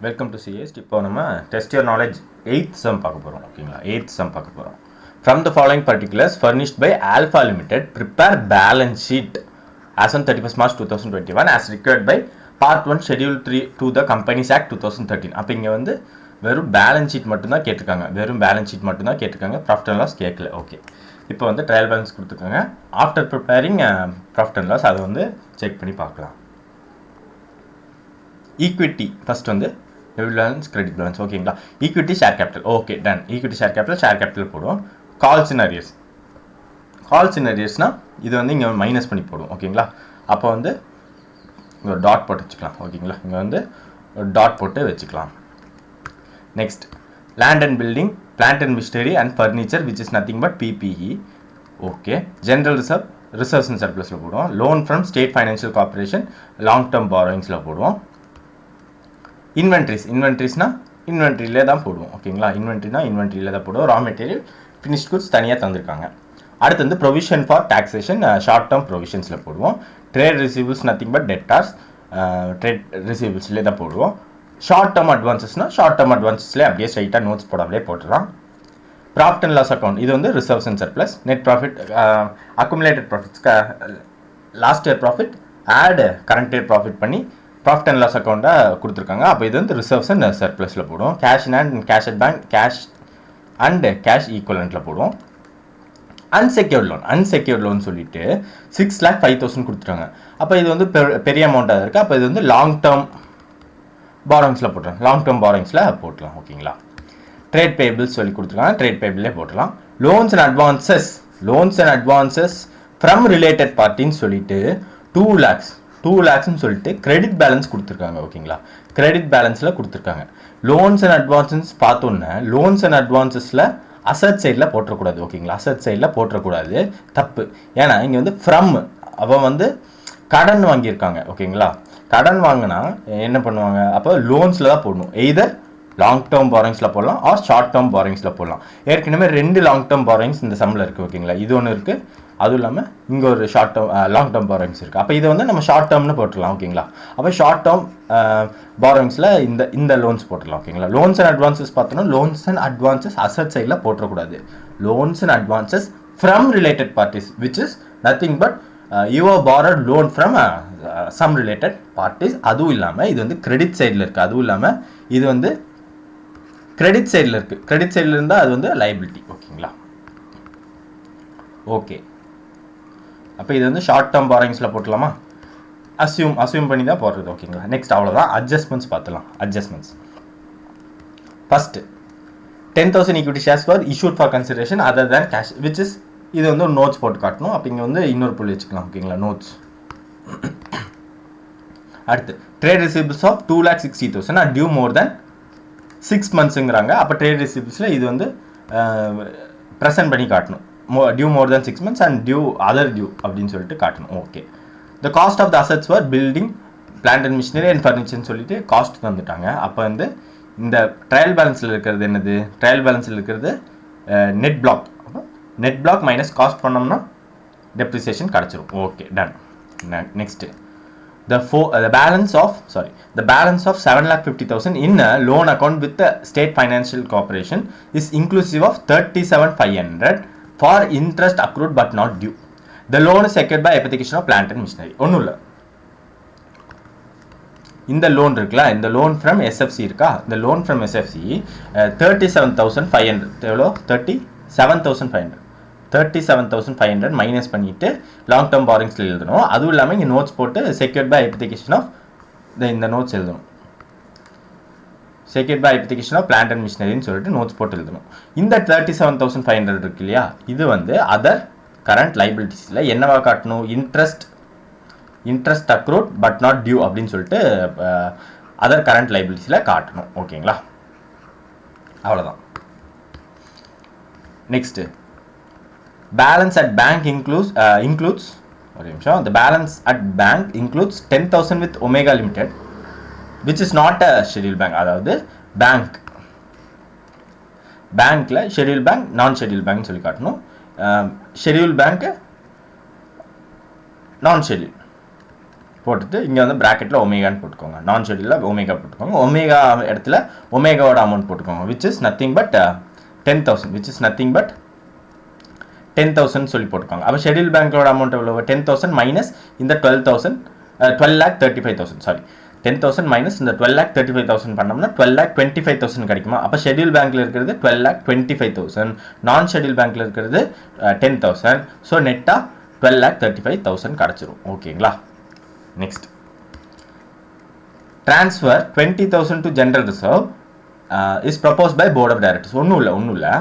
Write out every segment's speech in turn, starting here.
Welcome to சிஎஸ்ட். இப்போ நம்ம test your knowledge 8th sum பார்க்க போகிறோம். ஓகேங்களா, 8th சம் பார்க்க போகிறோம். From the following particulars furnished by Alpha Limited prepare balance sheet as on 31st March 2021 as required by Part 1 Schedule 3 to the Companies Act 2013. அப்போ இங்கே வந்து வெறும் balance sheet மட்டும்தான் கேட்டிருக்காங்க. ப்ராஃபிட் அண்ட் லாஸ் கேட்கல. Okay, இப்போ வந்து ட்ரையல் பேலன்ஸ் கொடுத்துருக்காங்க. After preparing profit and loss அதை வந்து செக் பண்ணி பார்க்கலாம். ஈக்விட்டி ஃபர்ஸ்ட் வந்து டெபிட் பேலன்ஸ், கிரெடிட் பேலன்ஸ். ஓகேங்களா, equity share capital. Okay, done. Equity share capital போடுவோம். கால்ஸ் இன் அரியர்ஸ்னால் இது வந்து இங்கே மைனஸ் பண்ணி போடுவோம். ஓகேங்களா, அப்போ வந்து இங்கே ஒரு டாட் போட்டு வச்சுக்கலாம். ஓகேங்களா, இங்கே வந்து ஒரு டாட் போட்டு வச்சுக்கலாம். Next, land and building, plant and machinery and furniture which is nothing but PPE. Okay, general reserves and சர்ப்ளஸில் போடுவோம். Loan from state financial corporation long term பாரோயிங்ஸில் போடுவோம். இன்வென்ட்ரிஸ்னால் இன்வென்ட்ரியிலே தான் போடுவோம். ஓகேங்களா, இன்வென்ட்ரியில் தான் போடுவோம். ரா மெட்டீரியல், ஃபினிஷ் குட்ஸ் தனியாக தந்திருக்காங்க. அடுத்து வந்து provision for taxation, short term ப்ரொவிஷன்ஸில் போடுவோம். Trade receivables nothing but debtors, trade ரிசீவல்ஸ்லேயே தான் போடுவோம். ஷார்ட் டேர்ம் அட்வான்ஸஸ்லேயே அப்படியே ஸ்ட்ரைட்டாக நோட்ஸ் போடாமலே போட்டுடலாம். ப்ராஃபிட் அண்ட் லாஸ் அக்கௌண்ட், இது வந்து reserves and surplus. Net profit, accumulated profits, last year profit add current year profit பண்ணி ப்ராஃபிட் அண்ட் லாஸ் அக்கௌண்ட்டை கொடுத்துருக்காங்க. அப்போ இது வந்து ரிசர்வ்ஸ் அண்ட் சர்ப்ளஸில் போடுவோம். Cash in hand, cash at bank, cash ஈக்குவலண்ட்டில் போடுவோம். அன்செக்யூர்ட் லோன் சொல்லிட்டு 6,05,000 கொடுத்துருக்காங்க. அப்போ இது வந்து பெரிய அமௌண்ட்டாக இருக்குது. அப்போ இது வந்து லாங் டேர்ம் பாரோயிங்ஸில் போட்டலாம். ஓகேங்களா, ட்ரேட் பேபிள்ஸ் சொல்லி கொடுத்துருக்காங்க. ட்ரேட் பேபிளே போட்டலாம். Loans and advances from related பார்ட்டின்னு சொல்லிட்டு 2 lakhs சொல்லிட்டு கிரெடிட் பேலன்ஸ் கொடுத்துருக்காங்க. ஓகேங்களா, கிரெடிட் பேலன்ஸில் கொடுத்துருக்காங்க. லோன்ஸ் அண்ட் அட்வான்சஸ் பார்த்தோன்னே லோன்ஸ் அண்ட் அட்வான்சஸில் அசட் சைடில் போட்டக்கூடாது. ஓகேங்களா, அசட் சைடில் போட்டக்கூடாது, தப்பு. ஏன்னா இங்கே வந்து ஃப்ரம் அவன் வந்து கடன் வாங்கியிருக்காங்க. ஓகேங்களா, கடன் வாங்கினா என்ன பண்ணுவாங்க, அப்போ லோன்ஸில் தான் போடணும். எய்தர் லாங் டேர்ம் பாரோயிங்ஸில் போடலாம் ஆர் ஷார்ட் டேர்ம் பாரோயிங்ஸில் போடலாம். ஏற்கனவே 2 லாங் டேர்ம் பாரோயிங்ஸ் இந்த சம்மில் இருக்குது. ஓகேங்களா, இது ஒன்று இருக்குது, அதுவும் இல்லாமல் இங்கே ஒரு லாங் டேர்ம் பாரோயிங்ஸ் இருக்குது. அப்போ இதை வந்து நம்ம ஷார்ட் டேர்ம்னு போட்டுடலாம். ஓகேங்களா, அப்போ ஷார்ட் டேர்ம் பாரோயிங்ஸில் இந்த லோன்ஸ் போட்டுடலாம். ஓகேங்களா, லோன்ஸ் அண்ட் அட்வான்சஸ் பார்த்தோன்னா லோன்ஸ் அண்ட் அட்வான்சஸ் அசட் சைடில் போட்டக்கூடாது. Loans and advances from related parties which is nothing but you are borrowed loan from some related parties. அதுவும் இல்லாமல் இது வந்து கிரெடிட் சைடில் இருக்குது. அதுவும் இல்லாமல் இது வந்து கிரெடிட் சைடில் இருக்குது. கிரெடிட் சைடில் இருந்தால் அது வந்து லைபிலிட்டி. ஓகேங்களா, ஓகே. அப்போ இது வந்து ஷார்ட் டேர்ம் பாரோயிங்ஸில் போட்டலாமா? அசியூம் பண்ணி தான் போடுறது. ஓகேங்களா, நெக்ஸ்ட் அவ்வளோதான். அட்ஜஸ்ட்மெண்ட்ஸ் பார்த்துலாம். First 10,000 equity shares for issued for consideration other than cash which is, இது வந்து ஒரு நோட்ஸ் போட்டு காட்டணும். அப்போ இங்கே வந்து இன்னொரு புள்ளி வச்சுக்கலாம். ஓகேங்களா, நோட்ஸ். அடுத்து trade receivables of 2,60,000 are due more than 6 monthsங்கிறாங்க. அப்போ ட்ரேட் ரிசீவபிள்ஸில் இது வந்து ப்ரெசென்ட் பண்ணி காட்டணும். Due more than 6 months and due other due அப்படின்னு சொல்லிட்டு காட்டணும். Okay, the cost of the assets for building, plant and machinery and ஃபர்னிச்சர்னு சொல்லிட்டு காஸ்ட் தந்துட்டாங்க. அப்போ வந்து இந்த ட்ரையல் பேலன்ஸில் இருக்கிறது என்னது? ட்ரையல் பேலன்ஸில் இருக்கிறது net block. Net block minus cost பண்ணோம்னா டெப்ரிசியேஷன் கிடச்சிரும். Okay, done. Next the balance of 7,50,000 in a loan account with the state financial corporation is inclusive of 37,500 for interest accrued but not due. The loan is secured by application of plant and machinery. ஒன்றும் இல்லை, இந்த loan இருக்குல்ல, இந்த loan from SFC இருக்கா, இந்த loan from SFC 37,500 எவ்வளோ? 37,500 minus பண்ணிவிட்டு long term பாரோயிங்ஸில் எழுதணும். அதுவும் இல்லாமல் இங்கே நோட்ஸ் போட்டு செக்யூர்ட் பை அப்ளிகேஷன் ஆஃப் இந்த நோட்ஸ் எழுதணும். Secured by application of plant and மிஷினரின்னு சொல்லிட்டு நோட்ஸ் போட்டு எழுதணும். இந்த 37,500 இருக்கு இல்லையா, இது வந்து அதர் கரண்ட் லைபிலிட்டிஸில் என்னவா காட்டணும்? Interest accrued but not due அப்படின்னு சொல்லிட்டு அதர் கரண்ட் லைபிலிட்டிஸில் காட்டணும். ஓகேங்களா, அவ்வளோதான். Next balance at bank includes the balance at bank includes 10,000 with Omega Limited which is not a scheduled bank. அதாவது பேங்க்ல ஷெட்யூல் பேங்க், நான் ஷெட்யூல் பேங்க் சொல்லி காட்டணும். ஷெட்யூல் பேங்க், நான் ஷெட்யூல். போட்டுட்டு இங்கே வந்து ப்ராக்கெட்டில் ஒமேகான்னு போட்டுக்கோங்க. நான் ஷெட்யூலில் ஒமேகா போட்டுக்கோங்க. ஒமேகா இடத்துல ஒமேகாவோட அமௌண்ட் போட்டுக்கோங்க, which is nothing but 10,000, which is nothing but 10,000 சொல்லி போட்டுக்கோங்க. அப்போ ஷெட்யூல் பேங்க்கோட அமௌண்ட் எவ்வளோ? 10,000 மைனஸ் இந்த 12,35,000 சாரி 10,000 மைனஸ் இந்த 12,35,000 பண்ணோம்னா 12,25,000 கிடைக்குமா? அப்போ ஷெட்யூல் பேங்க்கில் இருக்கிறது 12,25,000, நான் ஷெட்யூல் பேங்க்கில் இருக்கிறது 10,000. ஸோ நெட்டாக 12,35,000 கிடச்சிரும். ஓகேங்களா? Next, transfer 20,000 to general reserve is proposed by board of directors. ஒன்றும் இல்லை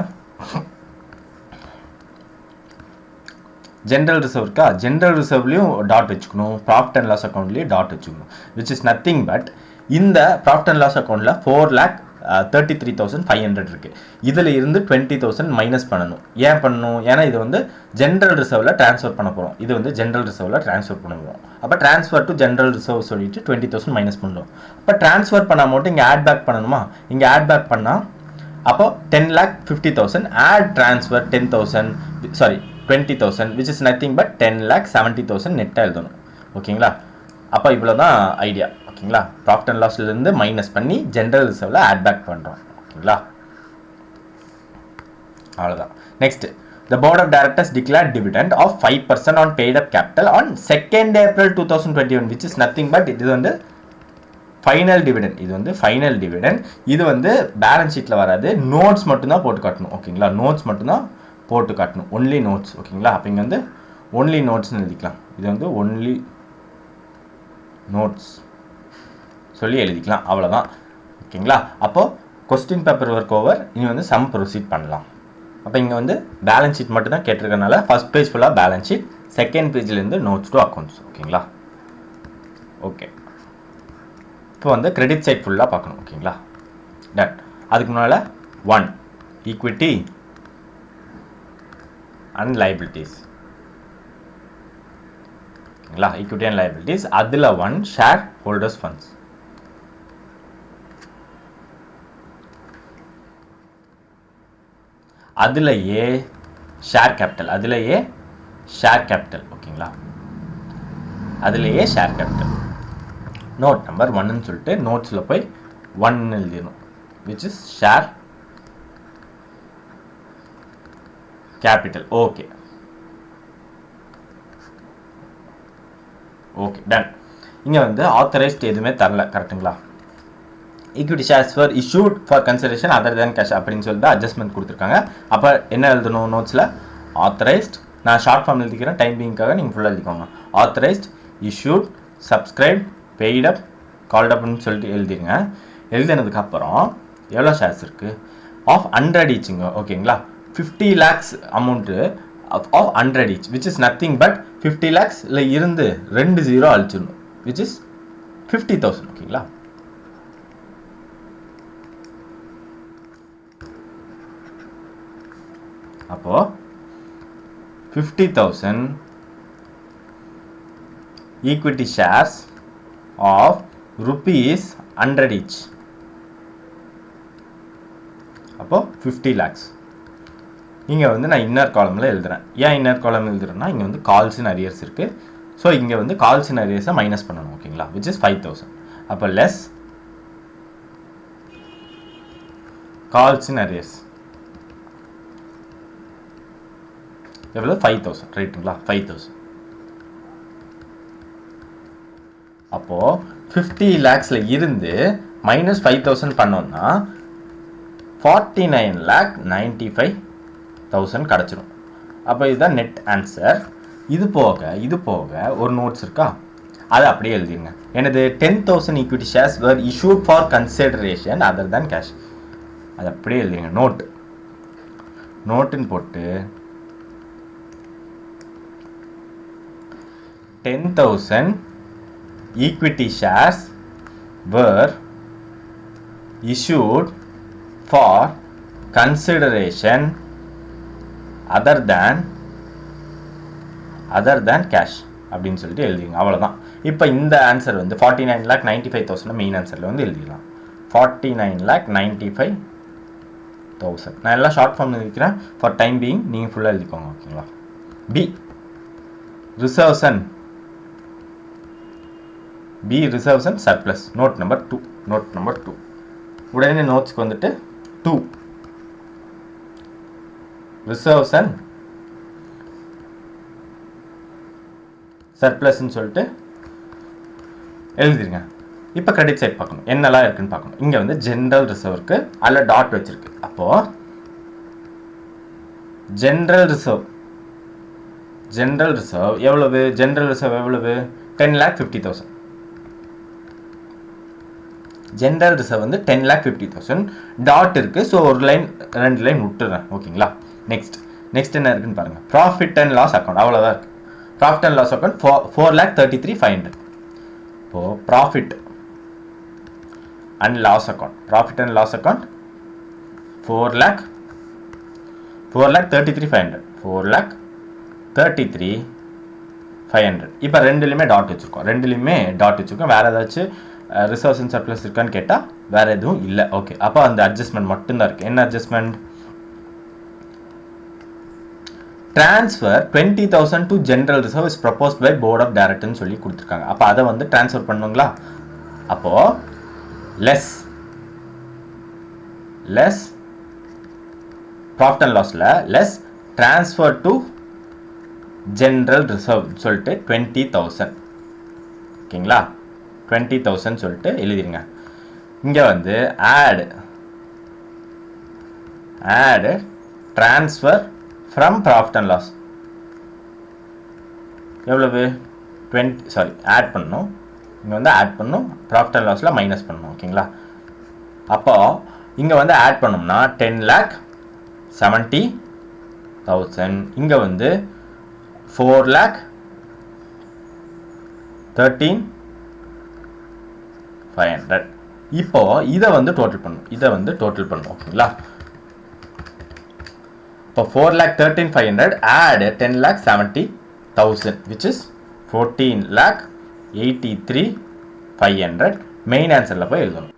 ஜென்ரல் ரிசர்வ் இருக்கா, ஜென்ரல் ரிசர்வ்லையும் டாட் வச்சுக்கணும், ப்ராஃபிட் அண்ட் லாஸ் அக்கௌண்ட்லேயும் டாட் வச்சுக்கணும், விச் இஸ் நத்திங் பட் இந்த ப்ராஃபிட் அண்ட் லாஸ் அக்கௌண்ட்டில் 4,33,500 இருக்குது. இதில் இருந்து 20,000 மைனஸ் பண்ணணும். ஏன் பண்ணணும்? ஏன்னா இது வந்து ஜென்ரல் ரிசர்வில் ட்ரான்ஸ்ஃபர் பண்ண போகிறோம். இது வந்து ஜென்ரல் ரிசர்வில் ட்ரான்ஸ்ஃபர் பண்ண போகிறோம். அப்போ ட்ரான்ஸ்ஃபர் டு ஜென்ரல் ரிசர்வ் சொல்லிட்டு 20,000 மைனஸ் பண்ணணும். அப்போ ட்ரான்ஸ்ஃபர் பண்ண அமௌண்ட் இங்கே ஆட் பேக் பண்ணணுமா? இங்கே ஆட் பேக் பண்ணால் அப்போ 10,50,000 add transfer 20,000 which is nothing but 10,70,000 நெட்டாக எழுதணும். ஓகேங்களா? அப்போ இவ்வளோ தான் ஐடியா. ஓகேங்களா? ப்ராஃபிட் அண்ட் லாஸ்லேருந்து மைனஸ் பண்ணி ஜென்ரல் ரிசர்வில் ஆட் பேக் பண்ணுறோம். ஓகேங்களா? அவ்வளோதான். Next, the board of directors declared dividend of 5% on paid up capital on 2nd April 2021, which is nothing but இது வந்து ஃபைனல் டிவிடெண்ட். இது வந்து ஃபைனல் டிவிடெண்ட். இது வந்து பேலன்ஸ் ஷீட்டில் வராது, நோட்ஸ் மட்டும்தான் போட்டு காட்டணும். ஓகேங்களா? நோட்ஸ் மட்டும்தான் போட்டு காட்டணும், ஒன்லி நோட்ஸ். ஓகேங்களா? அப்போ இங்கே வந்து ஒன்லி நோட்ஸ்னு எழுதிக்கலாம். இது வந்து ஒன்லி நோட்ஸ் சொல்லி எழுதிக்கலாம். அவ்வளோதான். ஓகேங்களா? அப்போது கொஸ்டின் பேப்பர் ஒர்க் ஓவர். இனி வந்து சம் ப்ரொசீட் பண்ணலாம். அப்போ இங்கே வந்து பேலன்ஸ் ஷீட் மட்டும் தான் கேட்டிருக்கனால ஃபர்ஸ்ட் பேஜ் ஃபுல்லாக பேலன்ஸ் ஷீட், செகண்ட் பேஜ்லேருந்து நோட்ஸ் டு அக்கௌண்ட்ஸ். ஓகேங்களா? ஓகே, இப்போ வந்து கிரெடிட் சைட் ஃபுல்லாக பார்க்கணும். ஓகேங்களா? டன். அதுக்கு முன்னால் 1 ஈக்விட்டி அண்ட் லைபிலிட்டிஸ். ஓகேங்களா? Equity and liabilities. அதில் 1 ஷேர் ஹோல்டர்ஸ் ஃபண்ட்ஸ். அதில் ஏ ஷேர் கேபிட்டல். அதில் ஏ ஷேர் கேபிட்டல். ஓகேங்களா? அதில் A share capital. Note number 1ன்னு சொல்லிட்டு நோட்ஸில் போய் 1 எழுதிடணும், which is share capital. Okay okay, done. இங்கே வந்து ஆத்தரைஸ்ட் எதுவுமே தரல. கரெக்டுங்களா? Equity shares for issued for consideration other than cash அப்படின்னு சொல்லிட்டு அட்ஜஸ்ட்மெண்ட் கொடுத்துருக்காங்க. அப்போ என்ன எழுதணும் நோட்ஸில்? ஆத்தரைஸ்ட். நான் ஷார்ட் ஃபார்ம் எழுதிக்கிறேன், டைமிங்காக நீங்கள் ஃபுல்லாக எழுதிக்கோங்க. Authorised, issued, subscribe, paid up, called அப்னு சொல்லிட்டு எழுதிருங்க. எழுதினதுக்கப்புறம் எவ்வளோ ஷேர்ஸ் இருக்குது? ஆஃப் 100 ஈச்சுங்க. ஓகேங்களா? 50 lakhs amount of 100 each, which is nothing but 50 lakhsல இருந்து 2 0 அழிச்சிடணும், which is 50,000. ஓகேங்களா? அப்போ 50,000 equity shares of rupees 100 each. அப்போ 50 lakhs. இங்கே வந்து நான் இன்னர் காலமில் எழுதுகிறேன். ஏன் இன்னர் காலம் எழுதுறேன்னா இங்கே வந்து கால்ஸ் இன் அரியர்ஸ் இருக்குது. ஸோ இங்கே வந்து கால்ஸ் இன் அரியர்ஸை மைனஸ் பண்ணணும். ஓகேங்களா? Which is 5,000. அப்போ லெஸ் கால்ஸ் இன் அரியர்ஸ் எவ்வளோ? 5,000. ரைட்டுங்களா? 5,000. அப்போது 50 lakhsல இருந்து மைனஸ் 5,000 பண்ணோம்னா 49,95,000 கிடச்சிடும். அப்போ இதுதான் நெட் ஆன்சர். இது போக ஒரு நோட்ஸ் இருக்கா, அதை அப்படியே எழுதிருங்க. எனது 10,000 equity shares were issued for consideration other than cash. அதை அப்படியே எழுதிருங்க. நோட்டுன்னு போட்டு 10,000 equity shares were issued for consideration other than cash அப்படின்னு சொல்லிட்டு எழுதிங்க. அவ்வளோதான். இப்போ இந்த ஆன்சர் வந்து 49,95,000 மெயின் ஆன்சரில் வந்து எழுதிக்கலாம். 49,95,000. நான் எல்லாம் ஷார்ட் ஃபார்ம் எழுதிக்கிறேன். ஃபார் டைம் பீயிங் நீங்கள் ஃபுல்லாக எழுதிக்கோங்க. ஓகேங்களா? B reserves and B reserves and surplus. Note number 2. உடனே நோட்ஸ்க்கு வந்துட்டு 2 ரிசர்வ்ஸ் அண்ட் சர்ப்ளஸ்ன்னு சொல்லிட்டு எழுதிருங்க. இப்போ கிரெடிட் சைட் பார்க்கணும், என்னெல்லாம் இருக்குன்னு பார்க்கணும். இங்கே வந்து ஜென்ரல் ரிசர்வ் இருக்கு, அதில் டாட் வச்சிருக்கு. அப்போ ஜென்ரல் ரிசர்வ் எவ்வளவு? ஜென்ரல் ரிசர்வ் எவ்வளவு? 10,50,000. ஜென்ரல் ரிசர்வ் வந்து 10,50,000. டாட் இருக்கு, ஸோ ஒரு லைன் 2 லைன் விட்டுறேன். ஓகேங்களா? நெக்ஸ்ட் என்ன இருக்குன்னு பாருங்க. ப்ராஃபிட் அண்ட் லாஸ் அக்கௌண்ட், அவ்வளோதான் இருக்கு. Profit and loss account 4,33,500. இப்போ ப்ராஃபிட் அண்ட் லாஸ் அக்கௌண்ட் 4,33,500. 4,33,500. இப்போ ரெண்டுலையுமே டாட் வச்சுருக்கோம். வேறு ஏதாச்சும் ரிசர்வ்ஸ் அண்ட் சர்ப்ளஸ் இருக்கான்னு கேட்டால் வேறு எதுவும் இல்லை. ஓகே, அப்போ அந்த அட்ஜஸ்ட்மெண்ட் மட்டும்தான் இருக்குது. என்ன adjustment? Transfer 20,000 to general reserve is proposed by board of டைரக்டர்னு சொல்லி கொடுத்துருக்காங்க. அப்போ அதை வந்து ட்ரான்ஸ்ஃபர் பண்ணுங்களா? அப்போது லெஸ் ப்ராஃபிட் அண்ட் லாஸில் less transfer to general reserve சொல்லிட்டு 20,000. ஓகேங்களா? 20,000 சொல்லிட்டு எழுதிருங்க. இங்கே வந்து add transfer from profit and loss எவ்வளவு? ஆட் பண்ணணும். இங்கே வந்து ஆட் பண்ணணும், ப்ராஃபிட் அண்ட் லாஸில் மைனஸ் பண்ணணும். ஓகேங்களா? அப்போ இங்கே வந்து ஆட் பண்ணோம்னா 10,70,000. இங்கே வந்து 4,13,500. இப்போ இதை வந்து டோட்டல் பண்ணணும். ஓகேங்களா? இப்போ 4,13,500 ஆட் 10,70,000 which is 14,83,500. மெயின் ஆன்சரில் போய் எழுதணும்.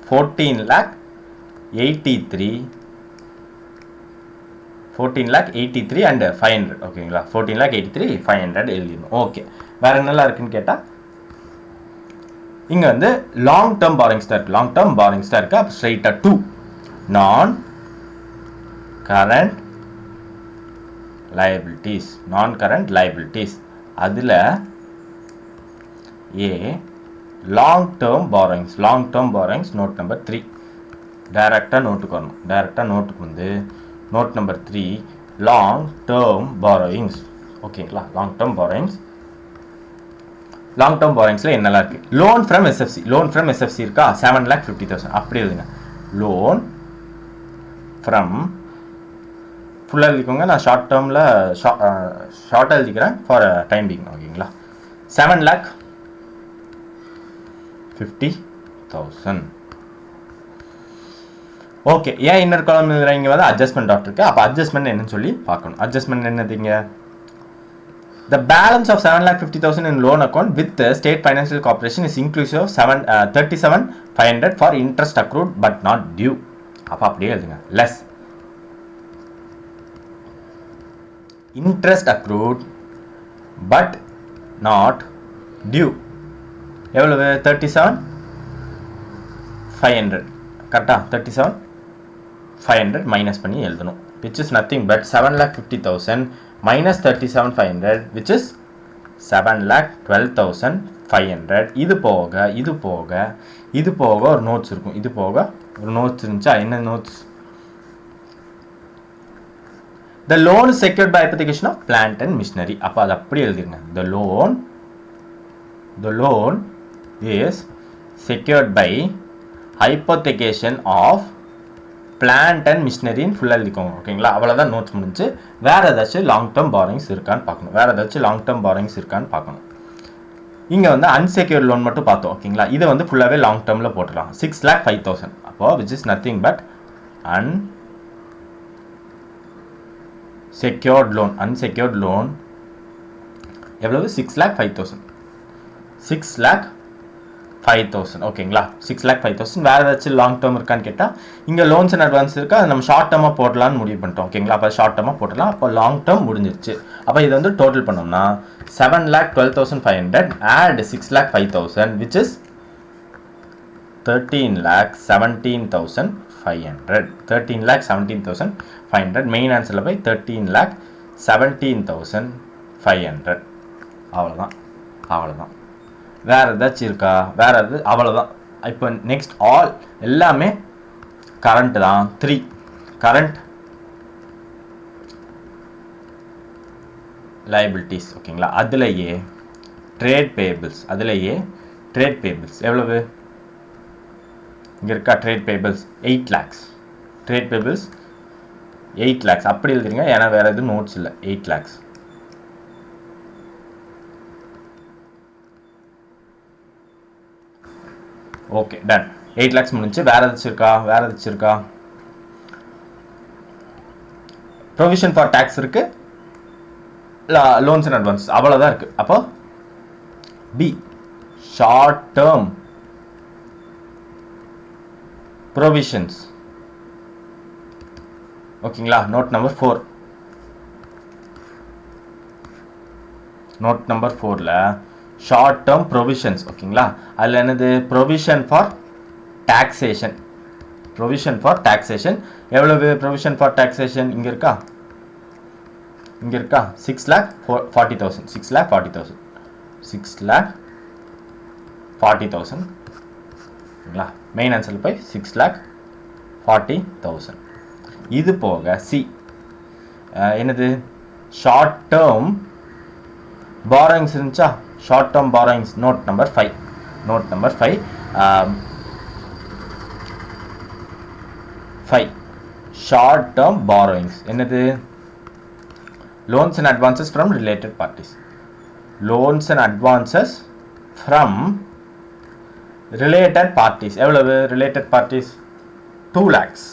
14,83,500 and 500. ஓகேங்களா? 14,83,500 எழுதிடணும். ஓகே, வேற என்னெல்லாம் இருக்குன்னு கேட்டால் இங்கே வந்து லாங் டேர்ம் பாரோயிங்ஸ் தான் இருக்கு. அப்போ ஸ்ட்ரைட்டாக 2 நான் கரண்ட் லைபிலிட்டிஸ் அதில் A long term borrowings note number 3. டைரக்டாக நோட்டுக்கு வந்து note number 3 long term borrowings. ஓகேங்களா? லாங் டேர்ம் பாரோயிங்ஸில் என்னெல்லாம் இருக்குது? லோன் ஃப்ரம் எஸ்எஃப்சி இருக்கா? 7,50,000. அப்படி எழுதுங்க. லோன் ஃப்ரம் ஃபுல்லாக எழுதிக்கோங்க. நான் ஷார்ட்டாக எழுதிக்கிறேன் ஃபார் டைம் பீயிங். ஓகேங்களா? 7,50,000. ஓகே, ஏன் இன்னர் காலம் இங்கே வந்து அட்ஜஸ்ட்மெண்ட் டாட் இருக்கு. அப்போ அட்ஜஸ்ட்மெண்ட் என்னன்னு சொல்லி பார்க்கணும். அட்ஜஸ்ட்மெண்ட் என்னதுங்க? The balance of 7,50,000 in loan account with the State Financial Corporation is inclusive of 37,500 for interest accrued but not due. அப்போ அப்படியே எழுதுங்க. less interest accrued but not due எவ்வளவு? 37,500. கரெக்டா? 37,500 மைனஸ் பண்ணி எழுதணும். which is nothing but 7,50,000 minus 37,500 which is 7,12,500. இது போக ஒரு நோட்ஸ் இருக்கும். இருந்துச்சா? என்ன notes? The loan is secured by hypothecation of plant and machinery. அப்போ அது அப்படி எழுதிருங்க. The loan is secured by hypothecation of plant and machinery ஃபுல்லாக எழுதிக்கோங்க. ஓகேங்களா? அவ்வளோதான் நோட்ஸ் முடிஞ்சு. வேறு ஏதாச்சும் லாங் டேர்ம் பாரோயிங்ஸ் இருக்கான்னு பார்க்கணும். இங்கே வந்து அன்செக்யூர்ட் லோன் மட்டும் பார்த்தோம். ஓகேங்களா? இதை வந்து ஃபுல்லாகவே லாங் டேர்மில் போட்டுடலாம். 6,05,000. அப்போது which is nothing but unsecured loan எவ்வளவு? 6,05,000. 5,000 ஓகேங்களா. 6,05,000. வேறு ஏதாச்சும் லாங் டேர்ம் இருக்கான்னு கேட்டால் இங்கே லோன்ஸ் அண்ட் அட்வான்ஸ் இருக்கா, அது நம்ம ஷார்ட் டேர்மாக போடலான்னு முடிவு பண்ணிட்டோம் ஓகேங்களா. அப்போ ஷார்ட் டேர்மாக போட்டலாம். அப்போ லாங் டேர்ம் முடிஞ்சிருச்சு. அப்போ இது வந்து டோட்டல் பண்ணோம்னா 7,12,500 add 6,05,000 which is 13,17,500. 13,17,500 மெயின் ஆன்சரில் போய் 13,17,500. அவ்வளோதான். வேறு ஏதாச்சும் இருக்கா? வேறு எது? அவ்வளோதான். இப்போ நெக்ஸ்ட் ஆல் எல்லாமே கரண்ட் தான். 3 கரண்ட் லைபிலிட்டிஸ் ஓகேங்களா. அதுலேயே ட்ரேட் பேபிள்ஸ் எவ்வளவு இங்கே இருக்கா? Trade payables 8 lakhs. Trade payables 8 lakhs அப்படி எழுதுறீங்க, ஏன்னா வேறு எதுவும் நோட்ஸ் இல்லை. 8 lakhs. Okay done. 8 lakhs முடிஞ்சு. வேறு ஏதாச்சும் இருக்கா? ப்ரொவிஷன் ஃபார் டேக்ஸ் இருக்குது, லோன்ஸ் அண்ட் அட்வான்ஸ் அவ்வளோதான் இருக்குது. அப்போ பி ஷார்ட் டேர்ம் ப்ரொவிஷன்ஸ் ஓகேங்களா. நோட் நம்பர் 4ல ஷார்ட் டேர்ம் ப்ரொவிஷன்ஸ் ஓகேங்களா. அதில் என்னது? Provision for taxation. எவ்வளவு ப்ரொவிஷன் ஃபார் டாக்ஸேஷன்? இங்கே இருக்கா 6,40,000. 6,40,000 ஓகேங்களா. மெயின் ஆன்சரில் போய் 6,40,000. இது போக சி என்னது? ஷார்ட் டேர்ம் பாரோயிங்ஸ் இருந்துச்சா? Short term borrowings note number 5. Short term borrowings என்னது? Loans and advances from related parties. எவ்வளவு? Related parties 2 lakhs.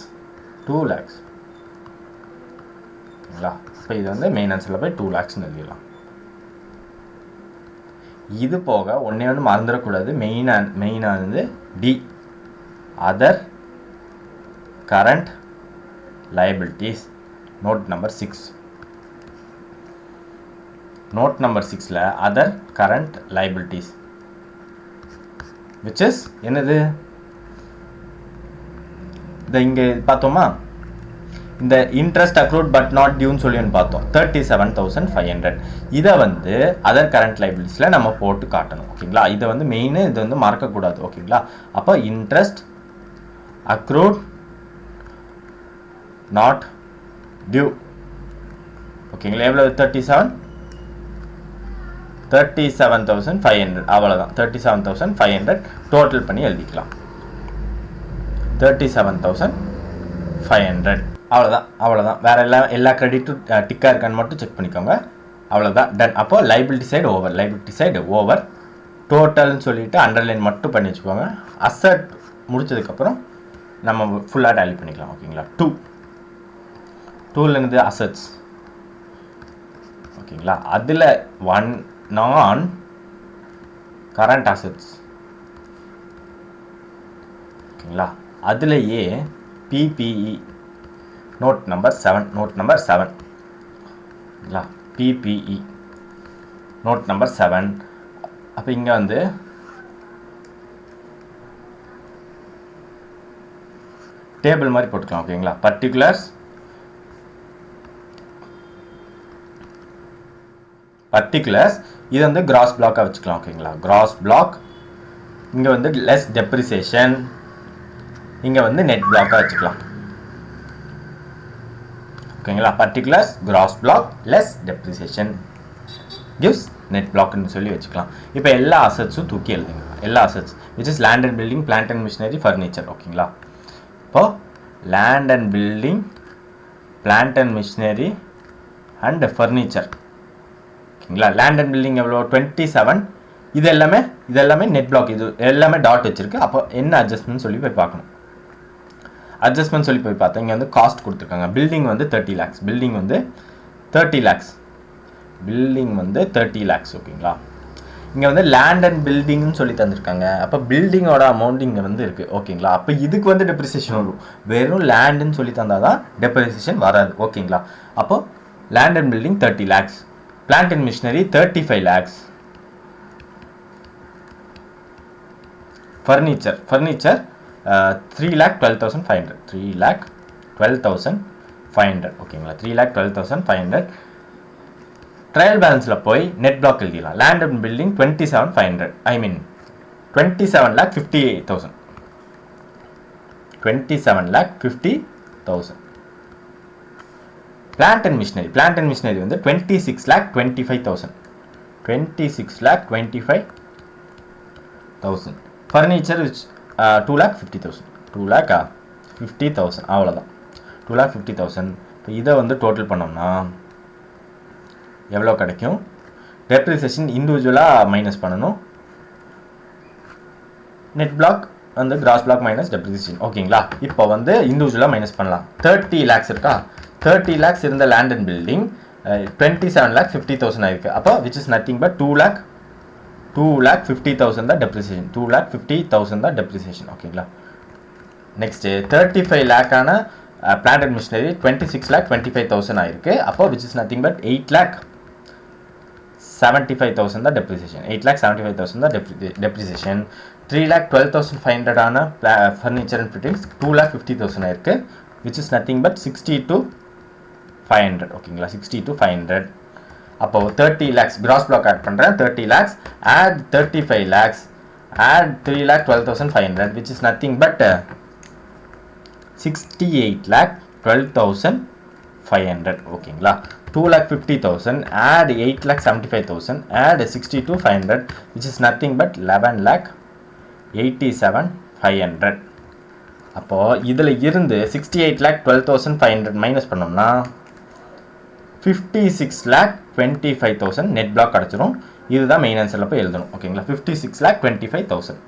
ஓகேங்களா. இப்போ இது வந்து மெயின் ஆன்சரில் போய் 2 lakhsன்னு எழுதிடலாம். இது போக ஒன்றே மறந்துடக்கூடாது. மெயினானது D other current liabilities. Note number 6ல other current liabilities which is என்னது? இங்கே பார்த்தோமா, இந்த இன்ட்ரெஸ்ட் அக்ரூட் பட் நாட் டியூன்னு சொல்லி பார்த்தோம். 37,500. இதை வந்து அதர் கரண்ட் லைபிலிட்டிஸில் நம்ம போட்டு காட்டணும் ஓகேங்களா. இதை வந்து மெயினு இது வந்து மறக்கக்கூடாது ஓகேங்களா. அப்போ இன்ட்ரெஸ்ட் அக்ரூட் நாட் டியூ ஓகேங்களா. எவ்வளவு? 37,500 அவ்வளோதான். 37,500 டோட்டல் பண்ணி எழுதிக்கலாம். 37,500 அவ்வளோதான். வேறு எல்லா கிரெடிட்டும் டிக்காக இருக்கான்னு மட்டும் செக் பண்ணிக்கோங்க. அவ்வளோதான், டன். அப்போ லைபிலிட்டி சைடு ஓவர். டோட்டல்னு சொல்லிட்டு அண்டர்லைன் மட்டும் பண்ணி வச்சுக்கோங்க. அசட் முடிச்சதுக்கப்புறம் நம்ம ஃபுல்லாக டேலி பண்ணிக்கலாம் ஓகேங்களா. 2ல் என்னது? அசட்ஸ் ஓகேங்களா. அதில் 1 நான் கரண்ட் அசட்ஸ் ஓகேங்களா. அதுலேயே பிபிஇ நோட் நம்பர் 7 ஓகேங்களா. PPE note number 7. அப்போ இங்கே வந்து டேபிள் மாதிரி போட்டுக்கலாம் ஓகேங்களா. பர்டிகுலர்ஸ் இது வந்து கிராஸ் பிளாக்காக வச்சுக்கலாம் ஓகேங்களா. கிராஸ் பிளாக் இங்கே வந்து லெஸ் டெப்ரிசியேஷன், இங்கே வந்து நெட் பிளாக்காக வச்சுக்கலாம் ஓகேங்களா. Particulars gross block less depreciation gives net பிளாக்னு சொல்லி வச்சுக்கலாம். இப்போ எல்லா அசட்ஸும் தூக்கி எழுதுங்க. எல்லா assets which is land and building, plant and machinery, furniture ஓகேங்களா. இப்போது land and building, plant and machinery and furniture ஓகேங்களா. லேண்ட் அண்ட் பில்டிங் எவ்வளோ? 27. இது எல்லாமே நெட் பிளாக். இது எல்லாமே டாட் வச்சிருக்கு. அப்போ என்ன அட்ஜஸ்ட்மெண்ட் சொல்லி போய் பார்க்கணும். அட்ஜஸ்ட்மெண்ட் சொல்லி போய் பார்த்தா இங்கே வந்து காஸ்ட் கொடுத்துருக்காங்க. பில்டிங் வந்து 30 lakhs. பில்டிங் வந்து 30 lakhs ஓகேங்களா. இங்கே வந்து லேண்ட் அண்ட் பில்டிங்னு சொல்லி தந்திருக்காங்க. அப்போ பில்டிங்கோட அமௌண்ட் இங்கே வந்து இருக்குது ஓகேங்களா. அப்போ இதுக்கு வந்து டெப்ரிசியேஷன் வரும். வெறும் லேண்டுன்னு சொல்லி தந்தால் தான் டெப்ரிசியேஷன் வராது ஓகேங்களா. அப்போ land and building 30 lakhs, plant and machinery 35 lakhs, furniture 3,12,500, 3,12,500 ஓகேங்களா. 3,12,500. ட்ரையல் பேலன்ஸில் போய் நெட் பிளாக் எழுதிடலாம். Land and building 27,500, I mean 27,58,000, 27,50,000. Plant and machinery வந்து 26,25,000, 26,25,000. ஃபர்னிச்சர் 2,50,000, 2,50,000 அவ்வளோதான். 2,50,000. இப்போ இதை வந்து டோட்டல் பண்ணோம்னா எவ்வளோ கிடைக்கும்? டெப்ரிசியேஷன் இண்டிவிஜுவலாக மைனஸ் பண்ணணும். நெட் பிளாக் வந்து கிராஸ் பிளாக் மைனஸ் டெப்ரிசியேஷன் ஓகேங்களா. இப்போ வந்து இண்டிவிஜுவலாக மைனஸ் பண்ணலாம். 30 lakhs இருக்கா? 30 lakhs இருந்த லேண்ட் அண்ட் பில்டிங் 27,50,000 ஆயிருக்கு. அப்போ விச் இஸ் நத்திங் பட் 2,50,000 தான் டெப்ரிசியேஷன். 2,50,000 தான் டெப்ரிசியேஷன் ஓகேங்களா. Next 35 lakhs plant and machinery 26,25,000 ஆயிருக்கு. அப்போ விச் இஸ் நத்திங் பட் 8,75,000 தான் டெப்ரிசியேஷன். 8,75,000 தான் டெப்ரிசியேஷன். 3,12,500 ஃபர்னிச்சர் அண்ட் ஃபிட்டிங்ஸ் 2,50,000 ஆயிருக்கு. விச் இஸ் நத்திங் பட் 60,500 ஓகேங்களா. 60,500. அப்போது 30 lakhs கிராஸ் பிளாக் ஆட் பண்ணுறேன். 30 lakhs add 35 lakhs add 3,12,500 which is nothing but 68,12,500 ஓகேங்களா. 2,50,000 add 8,75,000 add 62,500 which is nothing but 11,87,500. அப்போ இதில் இருந்து 68,12,500 மைனஸ் பண்ணோம்னா 56,25,000 நெட் பிளாக் கிடச்சிரும். இதுதான் மெயின் ஆன்சரில் போய் எழுதணும் ஓகேங்களா. 56,25,000,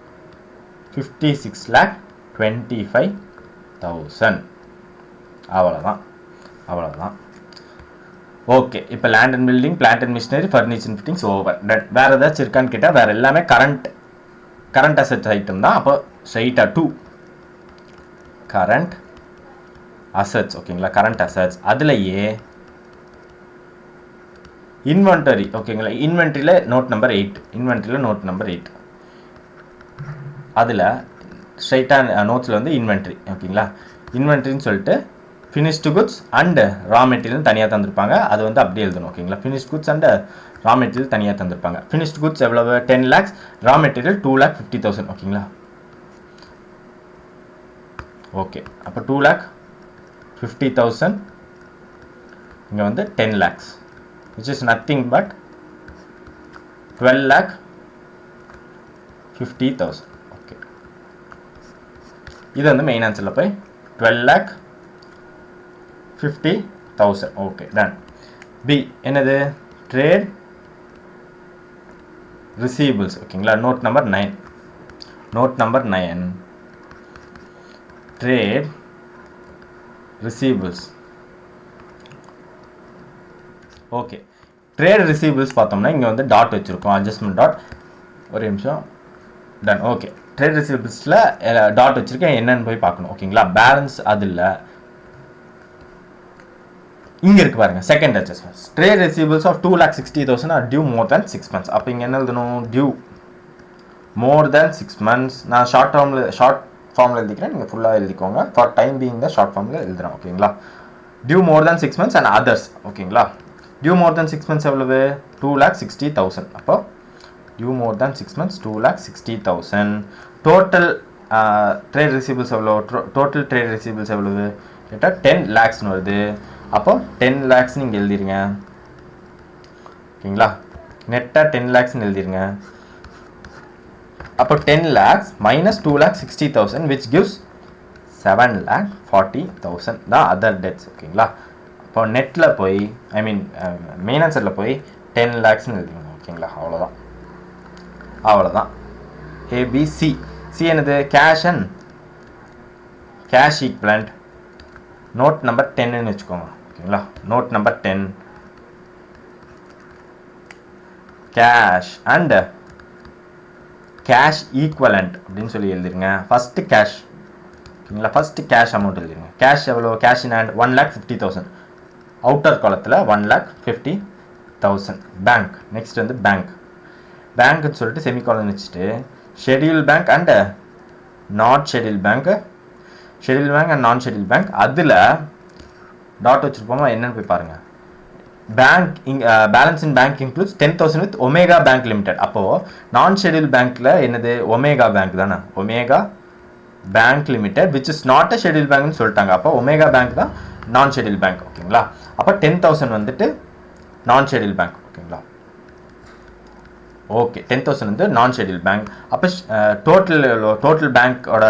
56,25,000 அவ்வளோதான். ஓகே, இப்போ land and building, plant and machinery, furniture and fittings over. வேறு ஏதாச்சும் இருக்கான்னு கேட்டால் வேறு எல்லாமே கரண்ட் அசெட்ஸ் ஐட்டம் தான். அப்போ ஸ்ட்ரைட்டாக 2 கரண்ட் அசெட்ஸ் ஓகேங்களா. கரண்ட் அசெட்ஸ் அதுலேயே இன்வென்டரி ஓகேங்களா. இன்வென்ட்ரியில் நோட் நம்பர் 8, அதில் ஸ்ட்ரைட்டாக நோட்ஸில் வந்து இன்வென்ட்ரி ஓகேங்களா. இன்வென்ட்ரின்னு சொல்லிட்டு finished goods and raw material தனியாக தந்திருப்பாங்க. அது வந்து அப்படியே எழுதணும் ஓகேங்களா. Finished goods and raw material தனியாக தந்திருப்பாங்க. ஃபினிஷ்ட் குட்ஸ் எவ்வளவு? 10 lakhs, ரா மெட்டீரியல் 2,50,000 ஓகேங்களா. ஓகே, அப்போ 2,50,000 இங்கே வந்து 10 lakhs which is nothing but 12,50,000 okay. இது வந்து மெயின் ஆன்சரில் போய் 12,50,000 ஓகே டன். பி என்னது? ட்ரேட் ரிசீவபிள்ஸ் ஓகேங்களா. Note number 9 trade receivables. Okay, trade receivables பார்த்தோம்னா இங்கே வந்து டாட் வச்சுருக்கோம், அட்ஜஸ்ட்மெண்ட் டாட். ஒரு நிமிஷம் டன். ஓகே, ட்ரேட் ரிசீவபிள்ஸில் டாட் வச்சுருக்கேன், என்னென்னு போய் பார்க்கணும் ஓகேங்களா. பேலன்ஸ் அது இல்லை, இங்கே இருக்கு பாருங்கள். Second adjustments trade receivables of 2,60,000 are due more than 6 months. அப்போ இங்கே என்ன எழுதணும்? Due more than 6 months. நான் ஷார்ட் ஃபார்மில் எழுதிக்கிறேன், நீங்கள் ஃபுல்லாக எழுதிக்கோங்க. ஃபார் டைம் பீயிங் தான் ஷார்ட் ஃபார்மில் எழுதுறேன் ஓகேங்களா. Due more than 6 months and others ஓகேங்களா. டியூ மோர் தேன் 6 months எவ்வளவு? 2,60,000. அப்போ due more than 6 months 2,60,000. Total trade receivables எவ்வளோ? டோட்டல் ட்ரேட் ரிசீவபிள்ஸ் எவ்வளவு கேட்டால் 10 lakhsன்னு வருது. அப்போ 10 lakhsன்னு இங்கே எழுதிருங்க ஓகேங்களா. நெட்டாக 10 lakhsன்னு எழுதிருங்க. அப்போ 10 lakhs minus 2,60,000 which gives 7,40,000 தான் அதர் டெட்ஸ் ஓகேங்களா. இப்போ நெட்டில் போய் மெயின் ஆன்சரில் போய் 10 lakhsன்னு எழுதிருங்க ஓகேங்களா. அவ்வளோதான். ஏபிசி. சி என்னது? Cash and cash equivalent. Note number 10ன்னு வச்சுக்கோங்க ஓகேங்களா. Note number 10 cash and cash equivalent அப்படின்னு சொல்லி எழுதிருங்க. ஃபஸ்ட்டு கேஷ் ஓகேங்களா, ஃபஸ்ட்டு கேஷ் அமௌண்ட் எழுதிருங்க. கேஷ் எவ்வளோ? Cash in hand 1,50,000. அவுட்டர் காலத்தில் 1,50,000. பேங்க் நெக்ஸ்ட் வந்து பேங்க்னு சொல்லிட்டு செமிகாலன் வச்சுட்டு schedule bank and not schedule bank and non schedule bank அதில் டாட் வச்சுருப்போமா என்னன்னு போய் பாருங்கள். Bank balance in bank includes 10,000 with omega bank limited. அப்போது நான் ஷெட்யூல் பேங்க்கில் என்னது? ஒமேகா பேங்க் தானே. Omega bank limited which is not a schedule பேங்க்னு சொல்லிட்டாங்க. அப்போ ஒமேகா பேங்க் தான் நான் ஷெட்யூல் பேங்க். ஓகேங்களா, அப்போ 10,000 வந்துட்டு நான் ஷெட்யூல் பேங்க். ஓகேங்களா, ஓகே 10,000 வந்து நான் ஷெட்யூல் பேங்க். அப்போ டோட்டல் பேங்க்கோட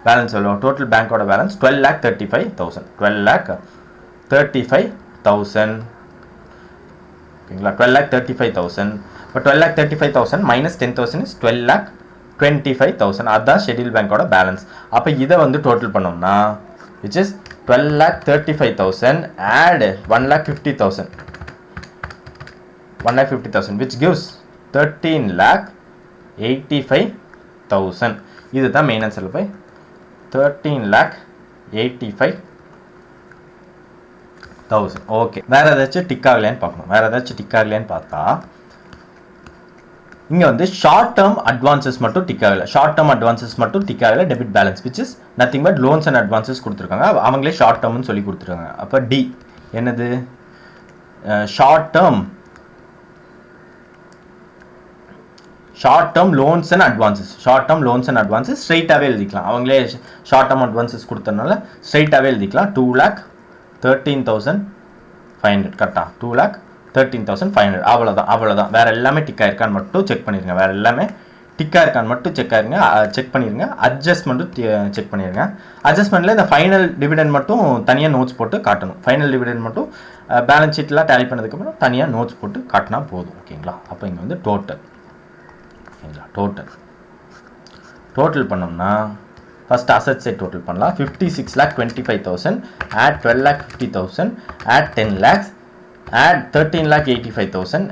பேலன்ஸ் எவ்வளோ? டோட்டல் பேங்க்கோட பேலன்ஸ் 12,35,000. 12,35,000. ஓகேங்களா, 12,35,000. இப்போ 12,35,000 மைனஸ் 10,000 இஸ் 12,25,000. அதுதான் ஷெட்யூல் பேங்க்கோட பேலன்ஸ். அப்போ இதை வந்து டோட்டல் பண்ணோம்னா which is 12,35,000 add 1,50,000 which gives 13,85,000. இதுதான் மெயின் ஆன்சர். போய் 13,85,000. ஓகே, வேற ஏதாச்சும் டிக் ஆகலையான்னு பார்க்கணும். வேற ஏதாச்சும் டிக் ஆகலையான்னு பார்த்தா இங்கே வந்து ஷார்ட் டேர்ம் அட்வான்சஸ் மட்டும் டிக் ஆகலை. ஷார்ட் டேர்ம் அட்வான்சஸ் மட்டும் டிக் ஆகலை. Debit balance which is nothing but loans and advances கொடுத்துருக்காங்க. அவங்களே ஷார்ட் டேர்ம்னு சொல்லி கொடுத்துருக்காங்க. அப்போ டி என்னது? Short term loans and advances ஸ்ட்ரைட்டாகவே எழுதிக்கலாம். அவங்களே ஷார்ட் டேர்ம் அட்வான்சஸ் கொடுத்தனால ஸ்ட்ரைட்டாகவே எழுதிக்கலாம். 2,13,500 கரெக்டாக 2,13,500. அவ்வளோதான். வேறு எல்லாமே டிக் ஆயிருக்கான்னு மட்டும் செக் பண்ணிடுங்க. செக் பண்ணிடுங்க. அட்ஜஸ்ட்மெண்ட்டும் செக் பண்ணிடுங்க. அட்ஜஸ்ட்மெண்ட்டில் இந்த ஃபைனல் டிவிடெண்ட் மட்டும் தனியாக நோட்ஸ் போட்டு காட்டணும். ஃபைனல் டிவிடெண்ட் மட்டும் பேலன்ஸ் ஷீட்லாம் டேலி பண்ணதுக்கப்புறம் தனியாக நோட்ஸ் போட்டு காட்டினா போதும். ஓகேங்களா, அப்போ இங்கே வந்து டோட்டல் பண்ணோம்னா ஃபர்ஸ்ட் அசட் சைட் டோட்டல் பண்ணலாம். 56,25,000 add 12,50,000 add 10 lakhs add 13,85,000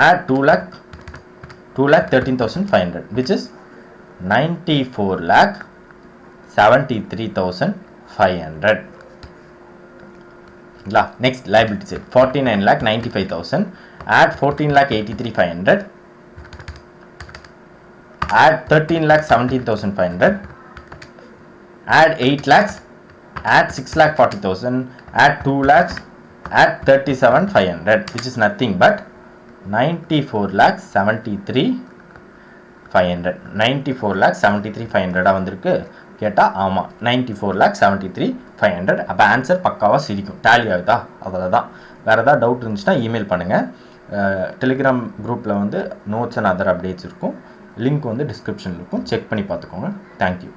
add 2,13,500 which is 94,73,500. Next liability side 49,95,000 add 14,83,500 add 13,17,500 add 8 lakhs add 6,40,000 add 2 lakhs add 37,500 which is nothing but 94,73,500. 94,73,500 வந்திருக்கு கேட்டா ஆமாம் 94,73,500. அப்போ ஆன்சர் பக்காவாக சிரிக்கும். டேலி ஆகுதா? அவ்வளோதான். வேறு ஏதாவது டவுட் இருந்துச்சுன்னா இமெயில் பண்ணுங்கள். டெலிகிராம் குரூப்பில் வந்து நோட்ஸ் அண்ட் அதர் அப்டேட்ஸ் இருக்கும். லிங்க் வந்து டிஸ்கிரிப்ஷனில் இருக்கும். செக் பண்ணி பார்த்துக்கோங்க. தேங்க்யூ.